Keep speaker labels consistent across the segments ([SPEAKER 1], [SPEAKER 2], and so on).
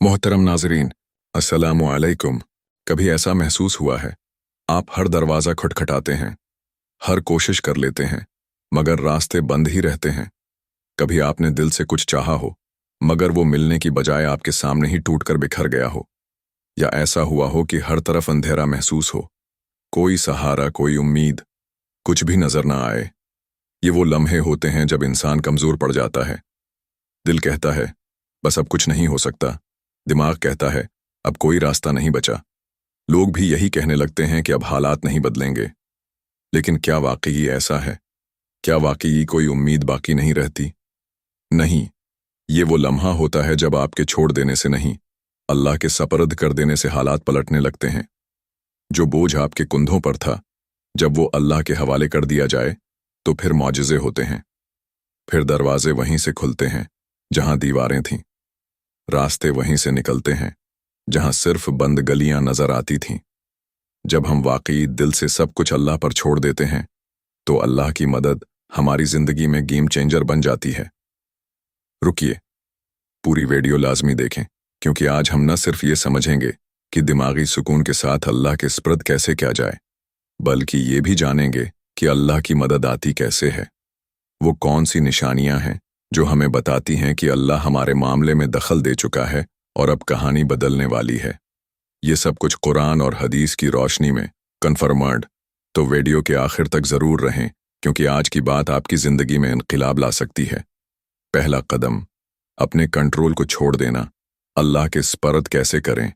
[SPEAKER 1] मोहतरम नाजरीन, अस्सलामु अलैकुम। कभी ऐसा महसूस हुआ है आप हर दरवाज़ा खटखटाते हैं, हर कोशिश कर लेते हैं, मगर रास्ते बंद ही रहते हैं। कभी आपने दिल से कुछ चाहा हो, मगर वो मिलने की बजाय आपके सामने ही टूटकर बिखर गया हो। या ऐसा हुआ हो कि हर तरफ अंधेरा महसूस हो, कोई सहारा, कोई उम्मीद, कुछ भी नजर ना आए। ये वो लम्हे होते हैं जब इंसान कमज़ोर पड़ जाता है। दिल कहता है बस अब कुछ नहीं हो सकता, दिमाग कहता है अब कोई रास्ता नहीं बचा। लोग भी यही कहने लगते हैं कि अब हालात नहीं बदलेंगे। लेकिन क्या वाकई ऐसा है? क्या वाकई कोई उम्मीद बाकी नहीं रहती? नहीं, ये वो लम्हा होता है जब आपके छोड़ देने से नहीं, अल्लाह के सपर्द कर देने से हालात पलटने लगते हैं। जो बोझ आपके कुंधों पर था, जब वो अल्लाह के हवाले कर दिया जाए तो फिर मौजिज़े होते हैं। फिर दरवाजे वहीं से खुलते हैं जहां दीवारें थीं, रास्ते वहीं से निकलते हैं जहां सिर्फ बंद गलियां नजर आती थीं। जब हम वाकई दिल से सब कुछ अल्लाह पर छोड़ देते हैं तो अल्लाह की मदद हमारी जिंदगी में गेम चेंजर बन जाती है। रुकिए, पूरी वीडियो लाजमी देखें, क्योंकि आज हम न सिर्फ ये समझेंगे कि दिमागी सुकून के साथ अल्लाह के स्पर्द कैसे किया जाए, बल्कि ये भी जानेंगे कि अल्लाह की मदद आती कैसे है। वो कौन सी निशानियां हैं जो हमें बताती हैं कि अल्लाह हमारे मामले में दखल दे चुका है और अब कहानी बदलने वाली है। ये सब कुछ कुरान और हदीस की रोशनी में कन्फर्मड। तो वीडियो के आखिर तक ज़रूर रहें, क्योंकि आज की बात आपकी ज़िंदगी में इनक़िलाब ला सकती है। पहला कदम, अपने कंट्रोल को छोड़ देना। अल्लाह के स्पर्द कैसे करें?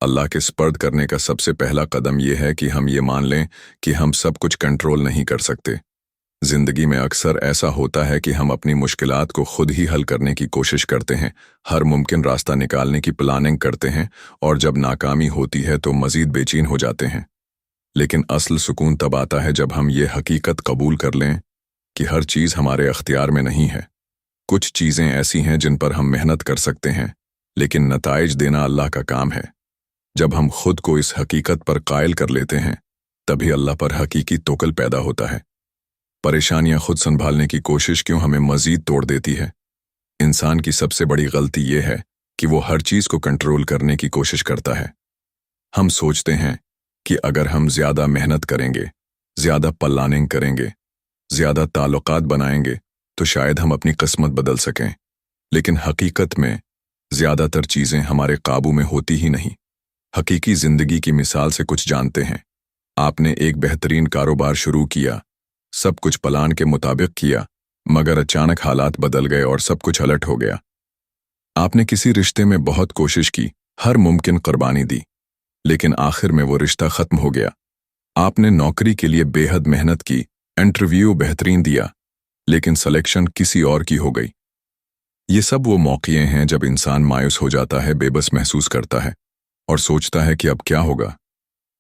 [SPEAKER 1] अल्लाह के स्पर्द करने का सबसे पहला कदम यह है कि हम ये मान लें कि हम सब कुछ कंट्रोल नहीं कर सकते। जिंदगी में अक्सर ऐसा होता है कि हम अपनी मुश्किलात को खुद ही हल करने की कोशिश करते हैं, हर मुमकिन रास्ता निकालने की प्लानिंग करते हैं, और जब नाकामी होती है तो मजीद बेचैन हो जाते हैं। लेकिन असल सुकून तब आता है जब हम ये हकीकत कबूल कर लें कि हर चीज़ हमारे अख्तियार में नहीं है। कुछ चीज़ें ऐसी हैं जिन पर हम मेहनत कर सकते हैं, लेकिन नताइज देना अल्लाह का काम है। जब हम खुद को इस हकीकत पर कायल कर लेते हैं, तभी अल्लाह पर हकीकी तोकल पैदा होता है। परेशानियां खुद संभालने की कोशिश क्यों हमें मजीद तोड़ देती है? इंसान की सबसे बड़ी गलती यह है कि वो हर चीज को कंट्रोल करने की कोशिश करता है। हम सोचते हैं कि अगर हम ज्यादा मेहनत करेंगे, ज्यादा प्लानिंग करेंगे, ज्यादा ताल्लुकात बनाएंगे तो शायद हम अपनी किस्मत बदल सकें। लेकिन हकीकत में ज्यादातर चीजें हमारे काबू में होती ही नहीं। हकीकी जिंदगी की मिसाल से कुछ जानते हैं। आपने एक बेहतरीन कारोबार शुरू किया, सब कुछ प्लान के मुताबिक किया, मगर अचानक हालात बदल गए और सब कुछ अलट हो गया। आपने किसी रिश्ते में बहुत कोशिश की, हर मुमकिन कुर्बानी दी, लेकिन आखिर में वो रिश्ता खत्म हो गया। आपने नौकरी के लिए बेहद मेहनत की, इंटरव्यू बेहतरीन दिया, लेकिन सिलेक्शन किसी और की हो गई। ये सब वो मौक़े हैं जब इंसान मायूस हो जाता है, बेबस महसूस करता है और सोचता है कि अब क्या होगा।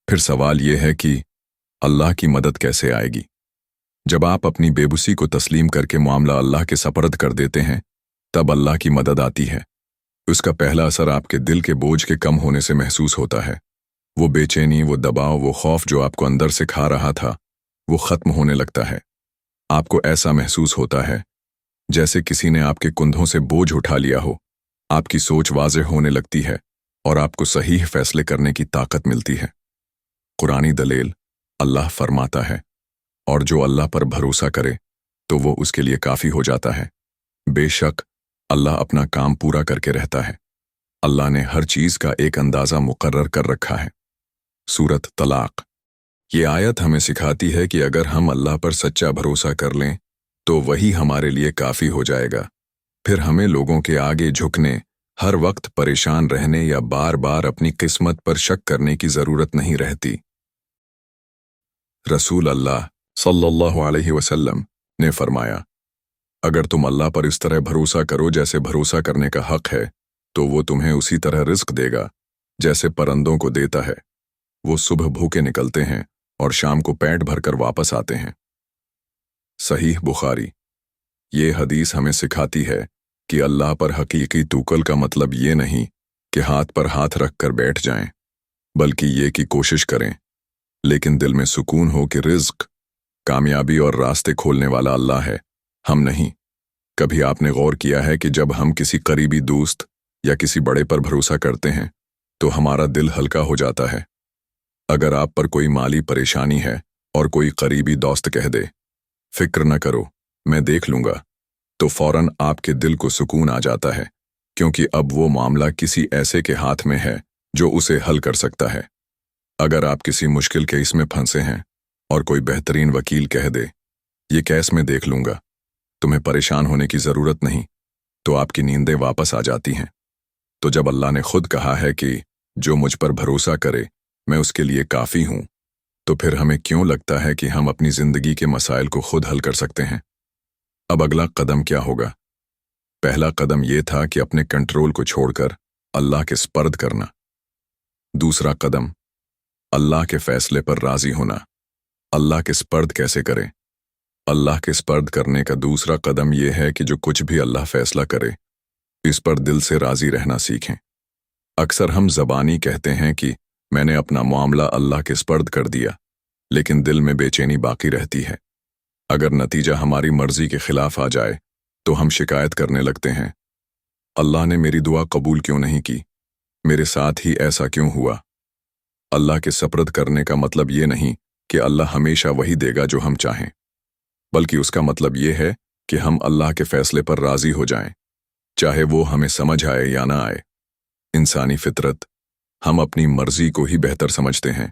[SPEAKER 1] फिर सवाल ये है कि अल्लाह की मदद कैसे आएगी? जब आप अपनी बेबसी को तस्लीम करके मामला अल्लाह के सपर्द कर देते हैं, तब अल्लाह की मदद आती है। उसका पहला असर आपके दिल के बोझ के कम होने से महसूस होता है। वो बेचैनी, वो दबाव, वो खौफ जो आपको अंदर से खा रहा था, वो खत्म होने लगता है। आपको ऐसा महसूस होता है जैसे किसी ने आपके कुंधों से बोझ उठा लिया हो। आपकी सोच वाज़ेह होने लगती है और आपको सही फैसले करने की ताकत मिलती है। कुरानी दलील, अल्लाह फरमाता है, और जो अल्लाह पर भरोसा करे तो वो उसके लिए काफ़ी हो जाता है। बेशक अल्लाह अपना काम पूरा करके रहता है। अल्लाह ने हर चीज़ का एक अंदाज़ा मुकर्रर कर रखा है। सूरत तलाक। ये आयत हमें सिखाती है कि अगर हम अल्लाह पर सच्चा भरोसा कर लें तो वही हमारे लिए काफ़ी हो जाएगा। फिर हमें लोगों के आगे झुकने, हर वक्त परेशान रहने या बार बार अपनी किस्मत पर शक करने की ज़रूरत नहीं रहती। रसूल अल्लाह सल्लल्लाहु अलैहि वसल्लम ने फरमाया, अगर तुम अल्लाह पर इस तरह भरोसा करो जैसे भरोसा करने का हक है, तो वो तुम्हें उसी तरह रिस्क देगा जैसे परिंदों को देता है। वो सुबह भूखे निकलते हैं और शाम को पेट भरकर वापस आते हैं। सहीह बुखारी। ये हदीस हमें सिखाती है कि अल्लाह पर हकीकी तवक्कुल का मतलब ये नहीं कि हाथ पर हाथ रखकर बैठ जाएं, बल्कि ये कि कोशिश करें, लेकिन दिल में सुकून हो कि रिज़्क, कामयाबी और रास्ते खोलने वाला अल्लाह है, हम नहीं। कभी आपने गौर किया है कि जब हम किसी करीबी दोस्त या किसी बड़े पर भरोसा करते हैं तो हमारा दिल हल्का हो जाता है। अगर आप पर कोई माली परेशानी है और कोई करीबी दोस्त कह दे, फिक्र न करो, मैं देख लूंगा, तो फौरन आपके दिल को सुकून आ जाता है, क्योंकि अब वो मामला किसी ऐसे के हाथ में है जो उसे हल कर सकता है। अगर आप किसी मुश्किल केस में फंसे हैं और कोई बेहतरीन वकील कह दे, ये केस मैं देख लूंगा, तुम्हें परेशान होने की जरूरत नहीं, तो आपकी नींदें वापस आ जाती हैं। तो जब अल्लाह ने खुद कहा है कि जो मुझ पर भरोसा करे मैं उसके लिए काफ़ी हूं, तो फिर हमें क्यों लगता है कि हम अपनी जिंदगी के मसाइल को खुद हल कर सकते हैं? अब अगला कदम क्या होगा? पहला कदम यह था कि अपने कंट्रोल को छोड़कर अल्लाह के स्पर्द करना। दूसरा कदम, अल्लाह के फैसले पर राजी होना। अल्लाह के स्पर्द कैसे करें? अल्लाह के स्पर्द करने का दूसरा कदम यह है कि जो कुछ भी अल्लाह फैसला करे, इस पर दिल से राजी रहना सीखें। अक्सर हम ज़बानी कहते हैं कि मैंने अपना मामला अल्लाह के स्पर्द कर दिया, लेकिन दिल में बेचैनी बाकी रहती है। अगर नतीजा हमारी मर्जी के खिलाफ आ जाए तो हम शिकायत करने लगते हैं, अल्लाह ने मेरी दुआ कबूल क्यों नहीं की, मेरे साथ ही ऐसा क्यों हुआ। अल्लाह के सपर्द करने का मतलब ये नहीं कि अल्लाह हमेशा वही देगा जो हम चाहें, बल्कि उसका मतलब ये है कि हम अल्लाह के फैसले पर राजी हो जाएं, चाहे वो हमें समझ आए या ना आए। इंसानी फितरत, हम अपनी मर्जी को ही बेहतर समझते हैं।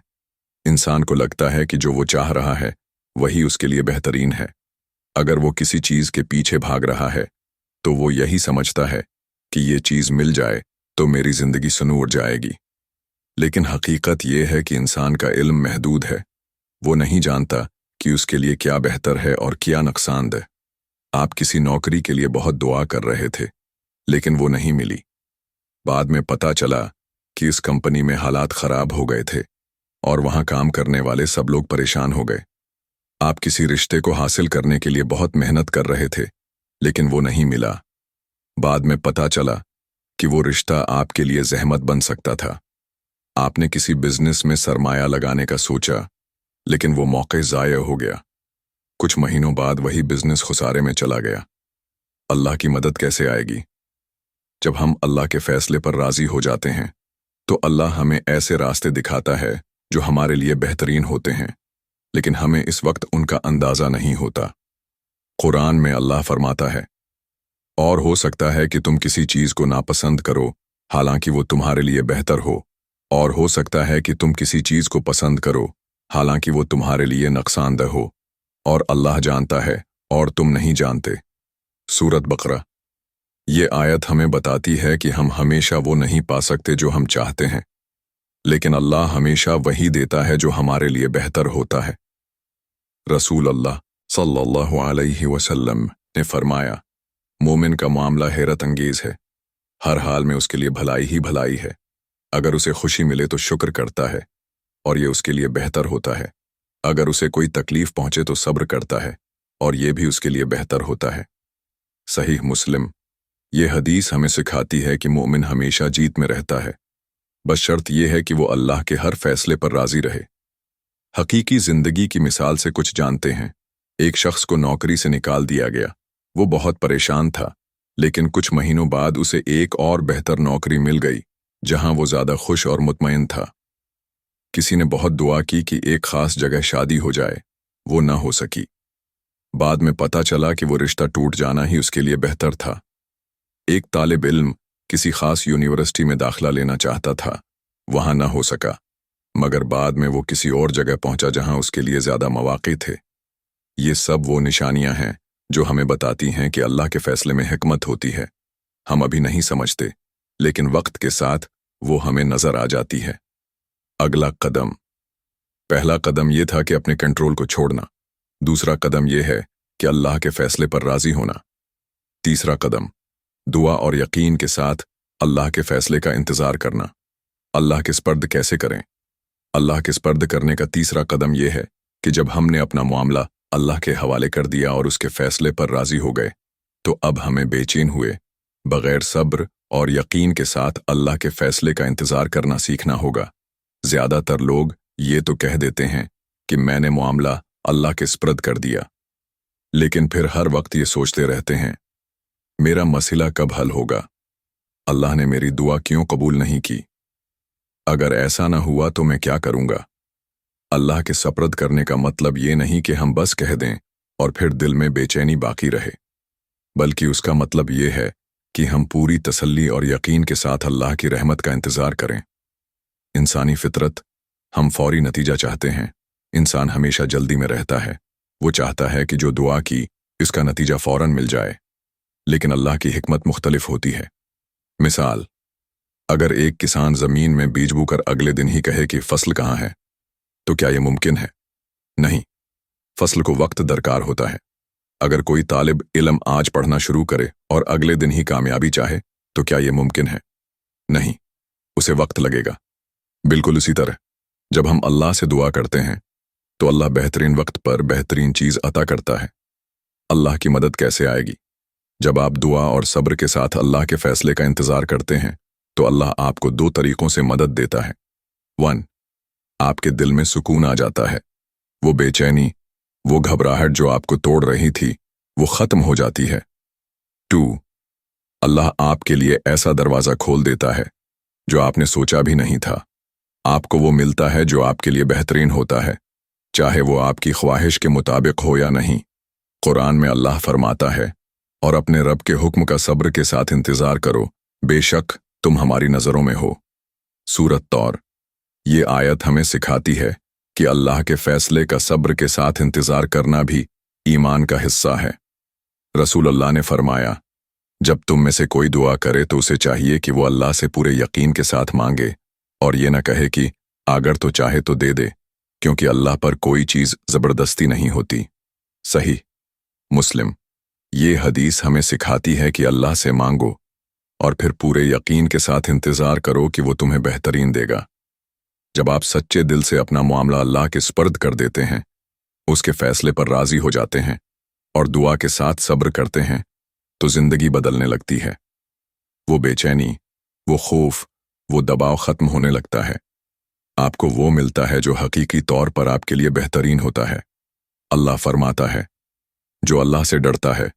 [SPEAKER 1] इंसान को लगता है कि जो वो चाह रहा है वही उसके लिए बेहतरीन है। अगर वो किसी चीज़ के पीछे भाग रहा है तो वो यही समझता है कि ये चीज़ मिल जाए तो मेरी जिंदगी सुनूर जाएगी। लेकिन हकीकत ये है कि इंसान का इल्म महदूद है। वो नहीं जानता कि उसके लिए क्या बेहतर है और क्या नुकसानदेह। आप किसी नौकरी के लिए बहुत दुआ कर रहे थे, लेकिन वो नहीं मिली। बाद में पता चला कि इस कंपनी में हालात खराब हो गए थे और वहां काम करने वाले सब लोग परेशान हो गए। आप किसी रिश्ते को हासिल करने के लिए बहुत मेहनत कर रहे थे, लेकिन वो नहीं मिला। बाद में पता चला कि वो रिश्ता आपके लिए जहमत बन सकता था। आपने किसी बिजनेस में सरमाया लगाने का सोचा, लेकिन वो मौके ज़ाया हो गया। कुछ महीनों बाद वही बिजनेस खुसारे में चला गया। अल्लाह की मदद कैसे आएगी? जब हम अल्लाह के फैसले पर राजी हो जाते हैं तो अल्लाह हमें ऐसे रास्ते दिखाता है जो हमारे लिए बेहतरीन होते हैं, लेकिन हमें इस वक्त उनका अंदाज़ा नहीं होता। कुरान में अल्लाह फरमाता है, और हो सकता है कि तुम किसी चीज़ को नापसंद करो हालांकि वो तुम्हारे लिए बेहतर हो, और हो सकता है कि तुम किसी चीज़ को पसंद करो हालांकि वो तुम्हारे लिए नुकसानदेह हो, और अल्लाह जानता है और तुम नहीं जानते। सूरत बकरा। ये आयत हमें बताती है कि हम हमेशा वो नहीं पा सकते जो हम चाहते हैं, लेकिन अल्लाह हमेशा वही देता है जो हमारे लिए बेहतर होता है। रसूल अल्लाह सल्लल्लाहु अलैहि वसल्लम ने फरमाया, मोमिन का मामला हैरत अंगेज है। हर हाल में उसके लिए भलाई ही भलाई है। अगर उसे खुशी मिले तो शुक्र करता है और ये उसके लिए बेहतर होता है। अगर उसे कोई तकलीफ पहुंचे तो सब्र करता है और ये भी उसके लिए बेहतर होता है। सहीह मुस्लिम। ये हदीस हमें सिखाती है कि मोमिन हमेशा जीत में रहता है, बस शर्त यह है कि वो अल्लाह के हर फैसले पर राजी रहे। हकीकी जिंदगी की मिसाल से कुछ जानते हैं। एक शख्स को नौकरी से निकाल दिया गया। वो बहुत परेशान था, लेकिन कुछ महीनों बाद उसे एक और बेहतर नौकरी मिल गई जहां वो ज्यादा खुश और मुतमईन था। किसी ने बहुत दुआ की कि एक खास जगह शादी हो जाए, वो न हो सकी। बाद में पता चला कि वो रिश्ता टूट जाना ही उसके लिए बेहतर था। एक तालिब इल्म किसी खास यूनिवर्सिटी में दाखिला लेना चाहता था, वहां न हो सका, मगर बाद में वो किसी और जगह पहुंचा जहां उसके लिए ज्यादा मौके थे। ये सब वो निशानियां हैं जो हमें बताती हैं कि अल्लाह के फैसले में हिकमत होती है। हम अभी नहीं समझते, लेकिन वक्त के साथ वो हमें नजर आ जाती है। अगला कदम। पहला कदम यह था कि अपने कंट्रोल को छोड़ना। दूसरा कदम यह है कि अल्लाह के फैसले पर राजी होना। तीसरा कदम, दुआ और यकीन के साथ अल्लाह के फैसले का इंतजार करना। अल्लाह के स्पर्द कैसे करें? अल्लाह के स्पर्द करने का तीसरा कदम यह है कि जब हमने अपना मामला अल्लाह के हवाले कर दिया और उसके फैसले पर राजी हो गए, तो अब हमें बेचैन हुए बगैर सब्र और यकीन के साथ अल्लाह के फैसले का इंतजार करना सीखना होगा। ज्यादातर लोग ये तो कह देते हैं कि मैंने मामला अल्लाह के स्पर्द कर दिया, लेकिन फिर हर वक्त ये सोचते रहते हैं, मेरा मसला कब हल होगा, अल्लाह ने मेरी दुआ क्यों कबूल नहीं की? अगर ऐसा न हुआ तो मैं क्या करूंगा? अल्लाह के सपर्द करने का मतलब ये नहीं कि हम बस कह दें और फिर दिल में बेचैनी बाकी रहे, बल्कि उसका मतलब ये है कि हम पूरी तसल्ली और यकीन के साथ अल्लाह की रहमत का इंतजार करें। इंसानी फितरत, हम फौरी नतीजा चाहते हैं। इंसान हमेशा जल्दी में रहता है। वो चाहता है कि जो दुआ की इसका नतीजा फौरन मिल जाए, लेकिन अल्लाह की हिकमत मुख्तलिफ होती है। मिसाल, अगर एक किसान जमीन में बीज बोकर अगले दिन ही कहे कि फसल कहाँ है, तो क्या यह मुमकिन है? नहीं, फसल को वक्त दरकार होता है। अगर कोई तालिब इल्म आज पढ़ना शुरू करे और अगले दिन ही कामयाबी चाहे, तो क्या यह मुमकिन है? नहीं, उसे वक्त लगेगा। बिल्कुल उसी तरह जब हम अल्लाह से दुआ करते हैं तो अल्लाह बेहतरीन वक्त पर बेहतरीन चीज अता करता है। अल्लाह की मदद कैसे आएगी? जब आप दुआ और सब्र के साथ अल्लाह के फैसले का इंतजार करते हैं तो अल्लाह आपको 2 तरीकों से मदद देता है। 1, आपके दिल में सुकून आ जाता है। वो बेचैनी, वो घबराहट जो आपको तोड़ रही थी, वो खत्म हो जाती है। 2, अल्लाह आपके लिए ऐसा दरवाजा खोल देता है जो आपने सोचा भी नहीं था। आपको वो मिलता है जो आपके लिए बेहतरीन होता है, चाहे वो आपकी ख्वाहिश के मुताबिक हो या नहीं। कुरान में अल्लाह फरमाता है, और अपने रब के हुक्म का सब्र के साथ इंतजार करो, बेशक तुम हमारी नजरों में हो। सूरत तौर। ये आयत हमें सिखाती है कि अल्लाह के फैसले का सब्र के साथ इंतजार करना भी ईमान का हिस्सा है। रसूल अल्लाह ने फरमाया, जब तुम में से कोई दुआ करे तो उसे चाहिए कि वो अल्लाह से पूरे यकीन के साथ मांगे और ये न कहे कि अगर तो चाहे तो दे दे, क्योंकि अल्लाह पर कोई चीज जबरदस्ती नहीं होती। सही मुस्लिम। ये हदीस हमें सिखाती है कि अल्लाह से मांगो और फिर पूरे यकीन के साथ इंतजार करो कि वो तुम्हें बेहतरीन देगा। जब आप सच्चे दिल से अपना मामला अल्लाह के स्पर्द कर देते हैं, उसके फैसले पर राजी हो जाते हैं और दुआ के साथ सब्र करते हैं, तो जिंदगी बदलने लगती है। वो बेचैनी, वो खौफ, वो दबाव खत्म होने लगता है। आपको वो मिलता है जो हकीकी तौर पर आपके लिए बेहतरीन होता है। अल्लाह फरमाता है, जो अल्लाह से डरता है,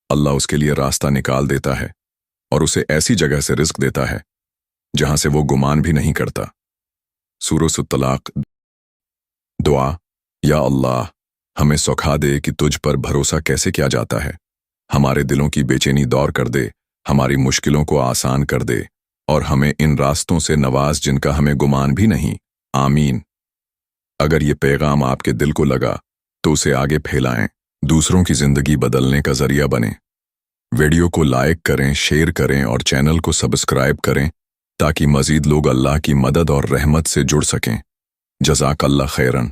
[SPEAKER 1] अल्लाह उसके लिए रास्ता निकाल देता है और उसे ऐसी जगह से रिस्क देता है जहां से वो गुमान भी नहीं करता। सूरह तलाक। दुआ। या अल्लाह, हमें सौखा दे कि तुझ पर भरोसा कैसे किया जाता है। हमारे दिलों की बेचैनी दूर कर दे, हमारी मुश्किलों को आसान कर दे और हमें इन रास्तों से नवाज जिनका हमें गुमान भी नहीं। आमीन। अगर ये पैगाम आपके दिल को लगा तो उसे आगे फैलाएं, दूसरों की जिंदगी बदलने का जरिया बने। वीडियो को लाइक करें, शेयर करें और चैनल को सब्सक्राइब करें ताकि मजीद लोग अल्लाह की मदद और रहमत से जुड़ सकें। जज़ाकल्लाह खैरन।